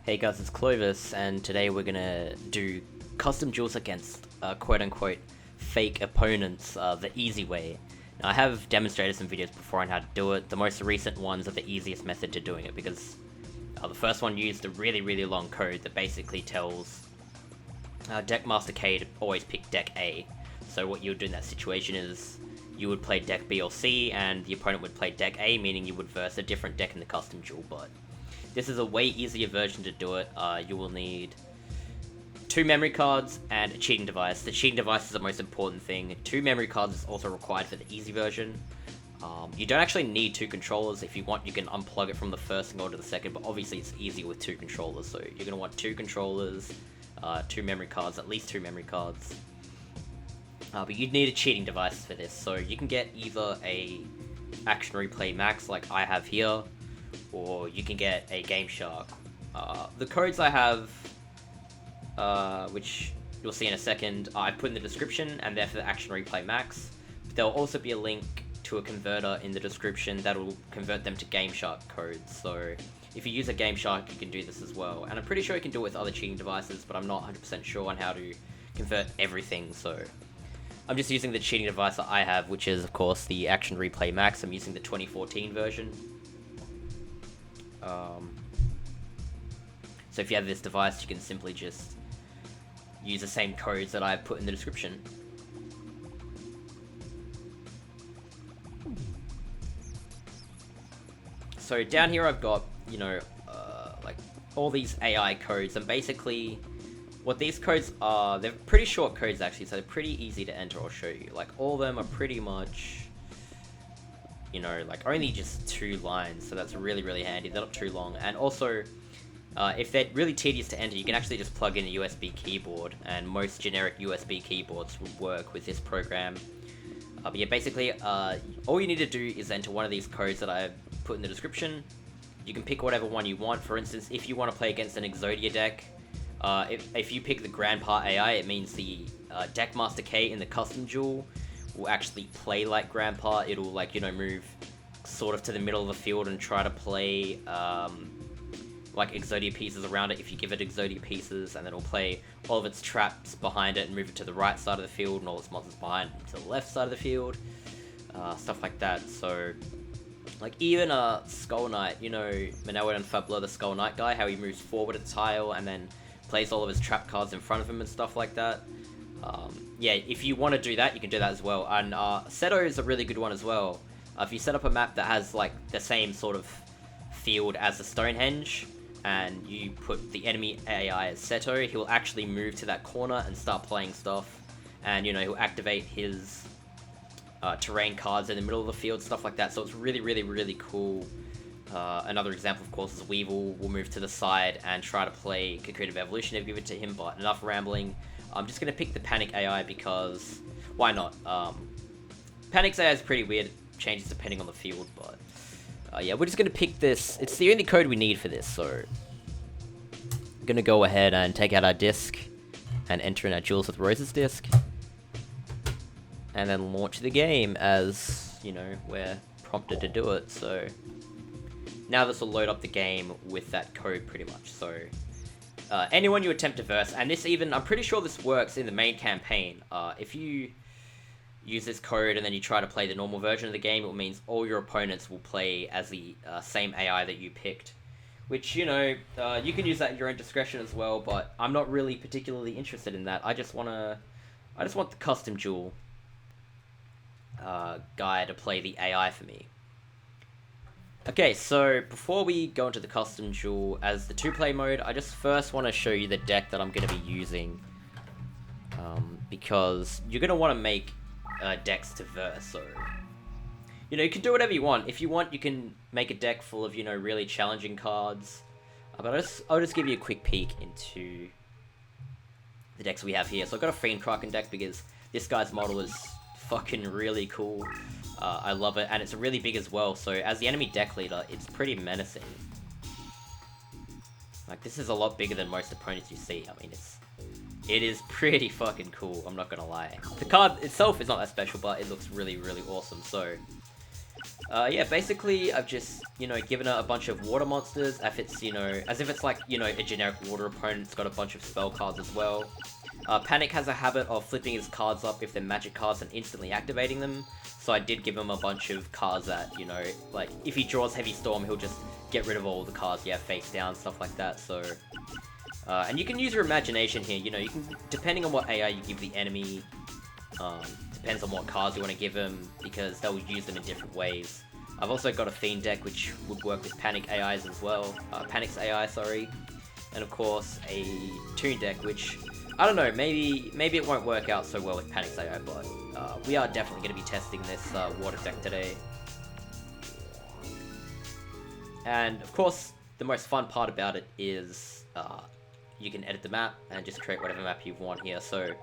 Hey guys, it's Clovis, and today we're gonna do custom duels against quote-unquote fake opponents the easy way. Now I have demonstrated some videos before on how to do it. The most recent ones are the easiest method to doing it because the first one used a really long code that basically tells Deckmaster K to always pick deck A. So what you would do in that situation is you would play deck B or C and the opponent would play deck A, meaning you would verse a different deck in the custom duel, but this is a way easier version to do it. You will need 2 memory cards and a cheating device. The cheating device is the most important thing. 2 memory cards is also required for the easy version. You don't actually need 2 controllers. If you want, you can unplug it from the first and go to the second, but obviously it's easier with 2 controllers. So you're going to want 2 controllers, 2 memory cards, at least 2 memory cards. But you'd need a cheating device for this. So you can get either a Action Replay Max like I have here, or you can get a Game Shark. The codes I have, which you'll see in a second, I put in the description, and they're for the Action Replay Max. There'll also be a link to a converter in the description that'll convert them to Game Shark codes. So if you use a Game Shark, you can do this as well. And I'm pretty sure you can do it with other cheating devices, but I'm not 100% sure on how to convert everything. So I'm just using the cheating device that I have, which is of course the Action Replay Max. I'm using the 2014 version. So if you have this device, you can simply just use the same codes that I put in the description. So down here I've got, like all these AI codes, and basically what these codes are, they're pretty short codes actually, so they're pretty easy to enter. I'll show you. Like all of them are pretty much, like only just 2 lines, so that's really handy. They're not too long. And also, if they're really tedious to enter, you can actually just plug in a USB keyboard, and most generic USB keyboards would work with this program. But yeah, basically, all you need to do is enter one of these codes that I put in the description. You can pick whatever one you want. For instance, if you want to play against an Exodia deck, if you pick the Grandpa AI, it means the Deckmaster K in the custom duel will actually play like Grandpa. It'll move sort of to the middle of the field and try to play like Exodia pieces around it if you give it Exodia pieces, and then it'll play all of its traps behind it and move it to the right side of the field, and all its monsters behind it to the left side of the field, stuff like that. So like even a Skull Knight, Manowar and Fabler, the Skull Knight guy, how he moves forward a tile and then plays all of his trap cards in front of him and stuff like that. Yeah, if you want to do that, you can do that as well. And Seto is a really good one as well. If you set up a map that has like the same sort of field as the Stonehenge, and you put the enemy AI as Seto, he'll actually move to that corner and start playing stuff. And he'll activate his terrain cards in the middle of the field, stuff like that. So it's really cool. Another example, of course, is Weevil will move to the side and try to play Concretive Evolution if you give it to him, but enough rambling. I'm just going to pick the Panic AI because, why not? Panic's AI is pretty weird, changes depending on the field, but yeah, we're just going to pick this. It's the only code we need for this, so I'm going to go ahead and take out our disc and enter in our Duels with Roses disc, and then launch the game as, we're prompted to do it. So now this will load up the game with that code pretty much. So anyone you attempt to verse, and this even, I'm pretty sure this works in the main campaign. If you use this code and then you try to play the normal version of the game, it means all your opponents will play as the same AI that you picked. Which, you can use that at your own discretion as well, but I'm not really particularly interested in that. I just want the custom duel guy to play the AI for me. Okay, so before we go into the custom duel as the 2-play mode, I just first want to show you the deck that I'm going to be using. Because you're going to want to make decks to verse, so you can do whatever you want. If you want, you can make a deck full of really challenging cards, but I'll just give you a quick peek into the decks we have here. So I've got a Fiend Kraken deck because this guy's model is fucking really cool. I love it, and it's really big as well, so as the enemy deck leader, it's pretty menacing. Like, this is a lot bigger than most opponents you see. I mean, it is pretty fucking cool, I'm not gonna lie. The card itself is not that special, but it looks really awesome. So Yeah, basically I've just, you know, given her a bunch of water monsters, if it's, you know, as if it's like, you know, a generic water opponent. It's got a bunch of spell cards as well. Panic has a habit of flipping his cards up if they're magic cards and instantly activating them, so I did give him a bunch of cards that, you know, like, if he draws Heavy Storm, he'll just get rid of all the cards, yeah, face down, stuff like that, so... and you can use your imagination here, you know, you can, depending on what AI you give the enemy, depends on what cards you want to give them, because they'll use them in different ways. I've also got a Fiend deck, which would work with Panic AIs as well, Panic's AI, sorry, and of course, a Toon deck, which... I don't know, maybe it won't work out so well with Panic's AI, but we are definitely going to be testing this water deck today. And of course, the most fun part about it is you can edit the map and just create whatever map you want here. So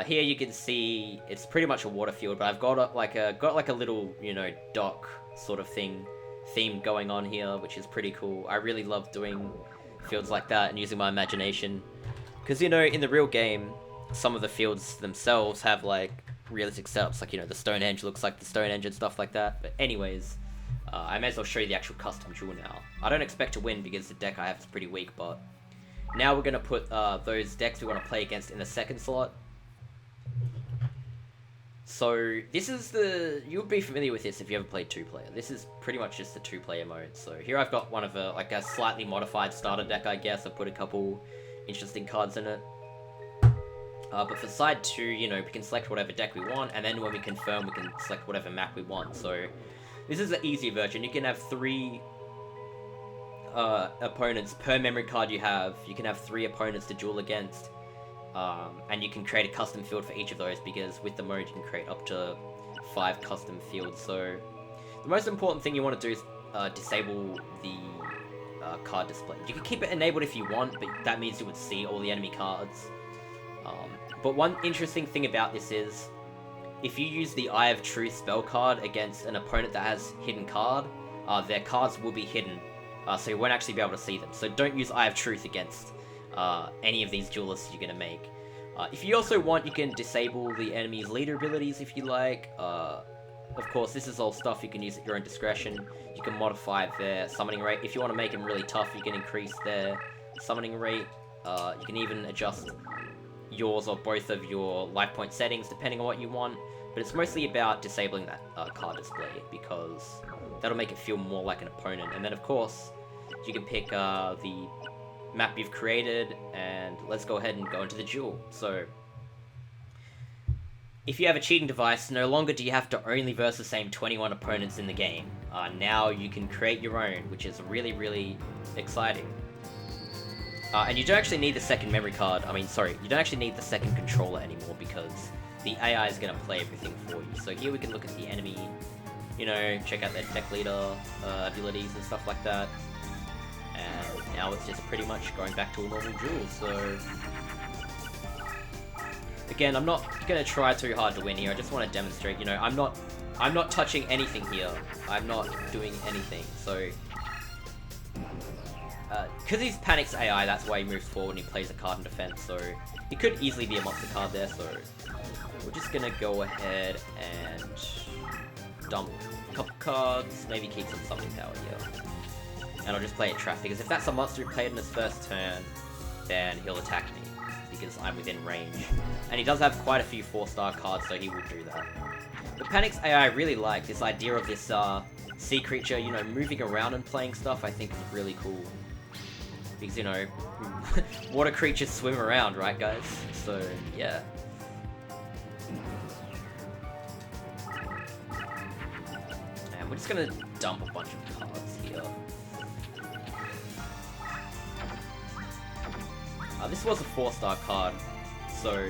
here you can see it's pretty much a water field, but I've got like a little, you know, dock sort of theme going on here, which is pretty cool. I really love doing fields like that and using my imagination. Because, you know, in the real game, some of the fields themselves have, like, realistic setups. Like, you know, the Stonehenge looks like the Stonehenge and stuff like that. But anyways, I may as well show you the actual custom duel now. I don't expect to win because the deck I have is pretty weak, but... Now we're going to put those decks we want to play against in the second slot. So, this is the... You'll be familiar with this if you ever played 2-player. This is pretty much just the 2-player mode. So, here I've got one of like a slightly modified starter deck, I guess. I put a couple... interesting cards in it. But for side 2, you know, we can select whatever deck we want, and then when we confirm, we can select whatever map we want. So, this is the easy version. You can have 3 opponents per memory card you have. You can have 3 opponents to duel against. And you can create a custom field for each of those, because with the mode, you can create up to 5 custom fields. So, the most important thing you want to do is disable the card display. You can keep it enabled if you want, but that means you would see all the enemy cards. But one interesting thing about this is, if you use the Eye of Truth spell card against an opponent that has hidden card, their cards will be hidden, so you won't actually be able to see them. So don't use Eye of Truth against any of these duelists you're going to make. If you also want, you can disable the enemy's leader abilities if you like. Of course, this is all stuff you can use at your own discretion. You can modify their summoning rate. If you want to make them really tough, you can increase their summoning rate. You can even adjust yours or both of your life point settings, depending on what you want. But it's mostly about disabling that card display, because that'll make it feel more like an opponent. And then, of course, you can pick the map you've created, and let's go ahead and go into the duel. So... if you have a cheating device, no longer do you have to only verse the same 21 opponents in the game. Now you can create your own, which is really, really exciting. And you don't actually need the second memory card. You don't actually need the second controller anymore, because the AI is going to play everything for you. So here we can look at the enemy, you know, check out their deck leader abilities and stuff like that. And now it's just pretty much going back to a normal duel, so... Again, I'm not going to try too hard to win here. I just want to demonstrate, you know, I'm not touching anything here. I'm not doing anything, so... because he's Panic's AI, that's why he moves forward and he plays a card in defense, so... He could easily be a monster card there, so... We're just going to go ahead and... dump a couple cards, maybe keep some summoning power here. And I'll just play a trap, because if that's a monster who played in his first turn, then he'll attack me, because I'm within range. And he does have quite a few 4-star cards, so he will do that. But Panic's AI, I really like this idea of this sea creature, you know, moving around and playing stuff. I think is really cool. Because, you know, water creatures swim around, right, guys? So, yeah. And we're just gonna dump a bunch of cards here. This was a 4-star card, so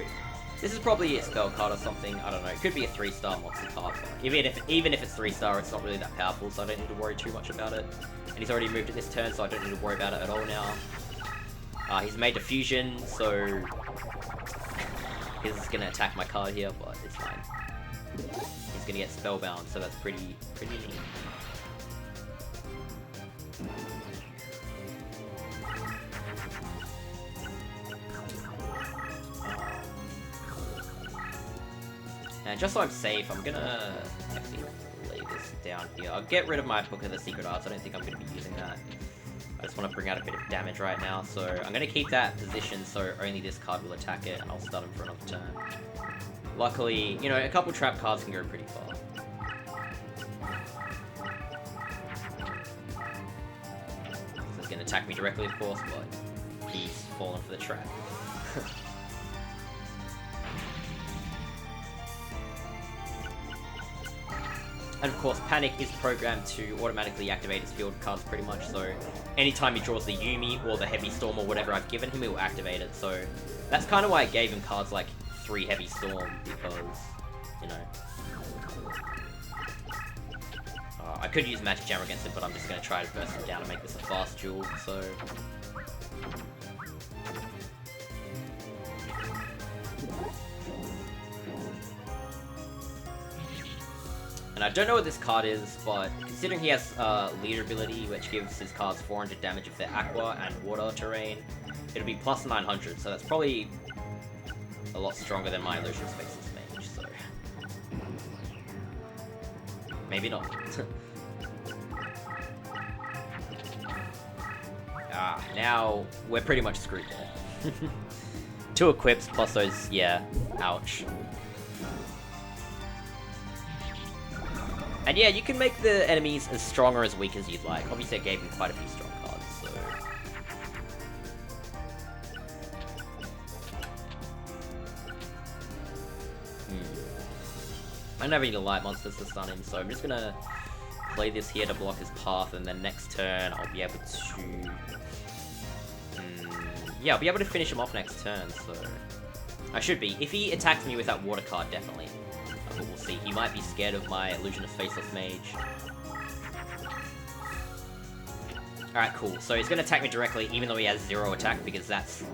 this is probably a spell card or something. I don't know. It could be a 3-star monster card, but even if it's 3-star, it's not really that powerful, so I don't need to worry too much about it. And he's already moved it this turn, so I don't need to worry about it at all now. He's made diffusion, so he's gonna attack my card here, but it's fine. He's gonna get spellbound, so that's pretty neat. And just so I'm safe, I'm gonna actually play this down here. I'll get rid of my Book of the Secret Arts. I don't think I'm going to be using that. I just want to bring out a bit of damage right now, so I'm going to keep that position so only this card will attack it, and I'll stun him for another turn. Luckily, you know, a couple trap cards can go pretty far. So he's going to attack me directly, of course, but he's fallen for the trap. And of course, Panic is programmed to automatically activate his field cards pretty much, so anytime he draws the Yuumi or the Heavy Storm or whatever I've given him, he will activate it. So that's kind of why I gave him cards like 3 Heavy Storm, because, you know... I could use Magic Jam against him, but I'm just going to try to burst him down and make this a fast duel, so... And I don't know what this card is, but considering he has leader ability, which gives his cards 400 damage if they're aqua and water terrain, it'll be plus 900, so that's probably a lot stronger than my Illusionist Faceless Mage, so... maybe not. Now we're pretty much screwed there. 2 equips plus those, yeah, ouch. And yeah, you can make the enemies as strong or as weak as you'd like. Obviously, I gave him quite a few strong cards, so... I don't have any light monsters to stun him, so I'm just gonna play this here to block his path, and then next turn I'll be able to... yeah, I'll be able to finish him off next turn, so... I should be. If he attacks me with that water card, definitely. But we'll see. He might be scared of my Illusionist Faceless Mage. Alright, cool. So he's going to attack me directly, even though he has 0 attack, because that's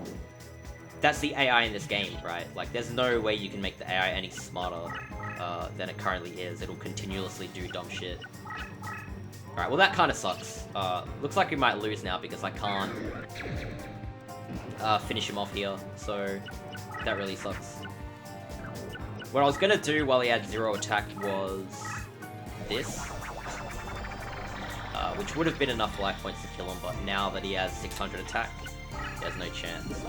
the AI in this game, right? Like, there's no way you can make the AI any smarter than it currently is. It'll continuously do dumb shit. Alright, well that kind of sucks. Looks like we might lose now, because I can't finish him off here, so that really sucks. What I was gonna do while he had 0 attack was this, which would have been enough life points to kill him, but now that he has 600 attack, he has no chance.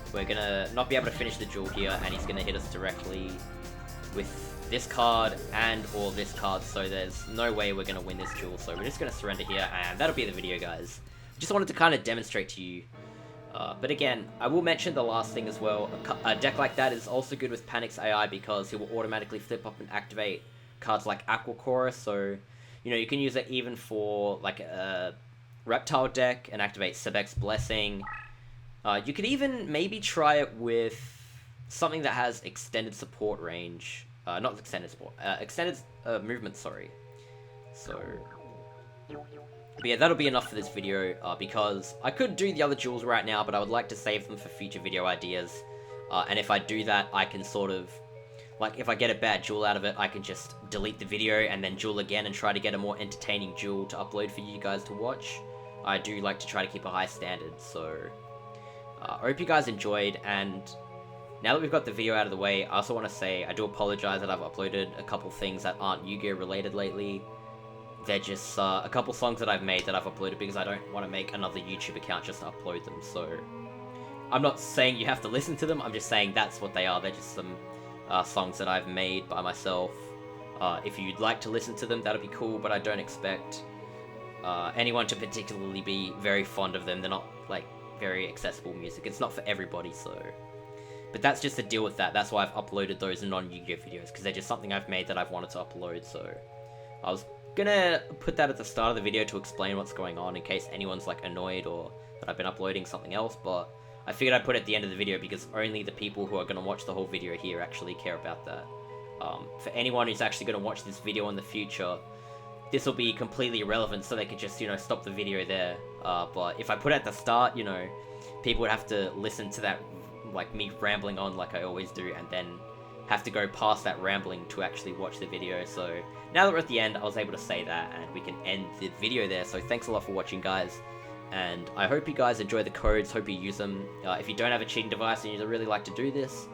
So we're gonna not be able to finish the duel here, and he's gonna hit us directly with this card and or this card, so there's no way we're gonna win this duel, so we're just gonna surrender here, and that'll be the video, guys. Just wanted to kind of demonstrate to you. But again, I will mention the last thing as well. A deck like that is also good with Panic's AI because he will automatically flip up and activate cards like Aqua Chorus. So, you know, you can use it even for like a Reptile deck and activate Sebek's Blessing. You could even maybe try it with something that has extended support range. Not extended support, extended movement, sorry. So... but yeah, that'll be enough for this video, because I could do the other duels right now, but I would like to save them for future video ideas. And if I do that, I can sort of... like, if I get a bad duel out of it, I can just delete the video and then duel again and try to get a more entertaining duel to upload for you guys to watch. I do like to try to keep a high standard, so... I hope you guys enjoyed, and now that we've got the video out of the way, I also want to say I do apologize that I've uploaded a couple things that aren't Yu-Gi-Oh! Related lately. They're just a couple songs that I've made that I've uploaded because I don't want to make another YouTube account just to upload them, so... I'm not saying you have to listen to them, I'm just saying that's what they are. They're just some songs that I've made by myself. If you'd like to listen to them, that'd be cool, but I don't expect anyone to particularly be very fond of them. They're not, like, very accessible music. It's not for everybody, so... but that's just to deal with that. That's why I've uploaded those non-Yu-Gi-Oh! Videos, because they're just something I've made that I've wanted to upload, so... I was gonna put that at the start of the video to explain what's going on in case anyone's like annoyed or that I've been uploading something else, but I figured I'd put it at the end of the video because only the people who are gonna watch the whole video here actually care about that. For anyone who's actually gonna watch this video in the future, this will be completely irrelevant, so they could just, you know, stop the video there. But if I put it at the start, you know, people would have to listen to that, like me rambling on like I always do, and then have to go past that rambling to actually watch the video. So now that we're at the end, I was able to say that, and we can end the video there. So thanks a lot for watching, guys, and I hope you guys enjoy the codes, hope you use them. If you don't have a cheating device and you'd really like to do this,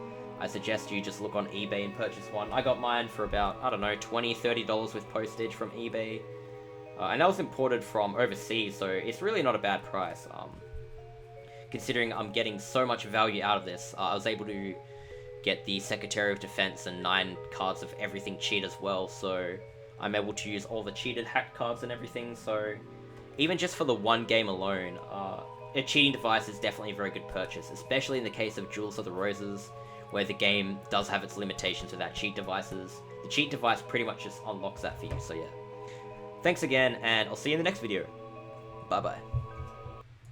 I suggest you just look on eBay and purchase one. I got mine for about, I don't know, $20, $30 with postage from eBay. And that was imported from overseas, so it's really not a bad price. Considering I'm getting so much value out of this, I was able to get the Secretary of Defense and 9 cards of everything cheat as well, so I'm able to use all the cheated hacked cards and everything, so even just for the one game alone, a cheating device is definitely a very good purchase, especially in the case of Duels of the Roses, where the game does have its limitations without cheat devices. The cheat device pretty much just unlocks that for you, so yeah. Thanks again, and I'll see you in the next video. Bye bye.